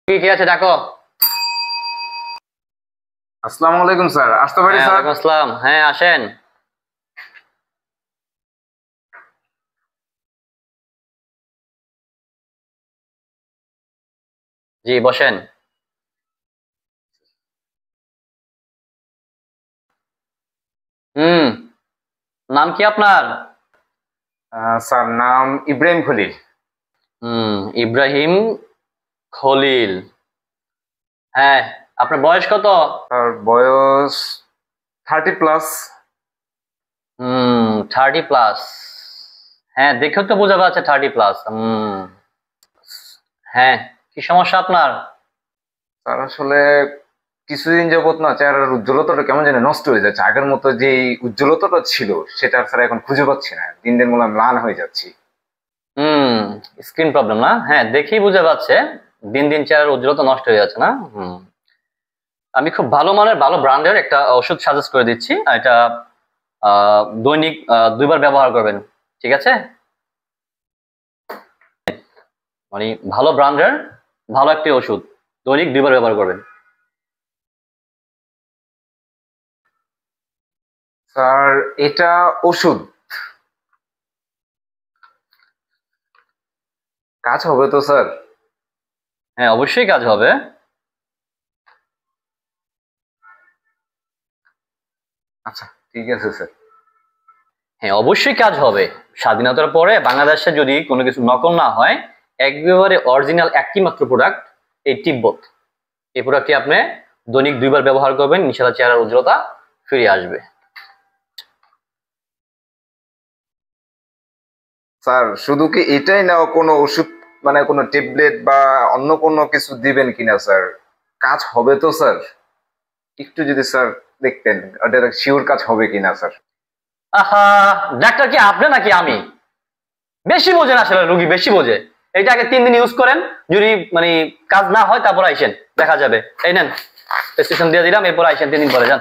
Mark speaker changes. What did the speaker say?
Speaker 1: কি আছে ডাকো।
Speaker 2: আসসালামু আলাইকুম স্যার, আসতে পারি স্যার?
Speaker 1: ওয়ালাইকুম আসসালাম, হ্যাঁ আসেন। জি বসেন। হুম, নাম কি আপনার?
Speaker 2: স্যার নাম ইব্রাহিম খলিল।
Speaker 1: ইব্রাহিম খলিল। হ্যাঁ, আপনার বয়স কত?
Speaker 2: স্যার বয়স 30+।
Speaker 1: 30+। হ্যাঁ, দেখেও তো বোঝা যাচ্ছে 30+। হ্যাঁ, কি সমস্যা আপনার?
Speaker 2: স্যার আসলে কিছুদিন যাবত না চেহারার উজ্জ্বলতাটা কেমন জানি নষ্ট হয়ে যাচ্ছে, আগের মতো যে উজ্জ্বলতাটা ছিল সেটা স্যার এখন খুঁজে পাচ্ছি না, দিন দিন মনে হয় ম্লান হয়ে যাচ্ছি।
Speaker 1: হুম, স্ক্রিন প্রবলেম না? হ্যাঁ, দেখেই বোঝা যাচ্ছে দিন দিন চেহারার উজ্জ্বলতা নষ্ট হয়ে যাচ্ছে না। আমি খুব ভালো মানের ভালো ব্র্যান্ডের একটা ওষুধ সাজেস্ট করে দিচ্ছি। এটা দৈনিক 2বার ব্যবহার করবেন, ঠিক আছে? মানে ভালো ব্র্যান্ডের ভালো একটি ওষুধ, দৈনিক 2বার ব্যবহার করবেন।
Speaker 2: স্যার এটা ওষুধ, কাজ হবে তো স্যার?
Speaker 1: হ্যাঁ, অবশ্যই কাজ হবে।
Speaker 2: আচ্ছা ঠিক আছে স্যার।
Speaker 1: হ্যাঁ, অবশ্যই কাজ হবে। স্বাধীনতার পরে বাংলাদেশে যদি কোনো কিছু নকল না হয়, একেবারে অরিজিনাল একটি মাত্র প্রোডাক্ট, এই তিব্বত। এই প্রোডাক্টটি আপনি দৈনিক 2বার ব্যবহার করবেন, ইনশাআল্লাহ চেহারার উজ্জ্বলতা ফিরে আসবে।
Speaker 2: স্যার শুধু কি এটাই না, কোনো ওষুধ মানে কোনো ট্যাবলেট বা অন্য কোনো কিছু দিবেন কিনা স্যার? কাজ হবে তো স্যার? একটু যদি স্যার দেখতেন ওটা শিওর কাজ হবে কিনা স্যার।
Speaker 1: আহা, ডাক্তার কি আপনি নাকি আমি? বেশি বোঝেন আসলে, রুগী বেশি বোঝে। এটা আগে 3 দিন ইউজ করেন, যদি মানে কাজ না হয় তারপর আইসেন, দেখা যাবে। এই নেন, প্রেসক্রিপশন দিয়ে দিলাম, এরপর আইসেন 3 দিন পরে, যান।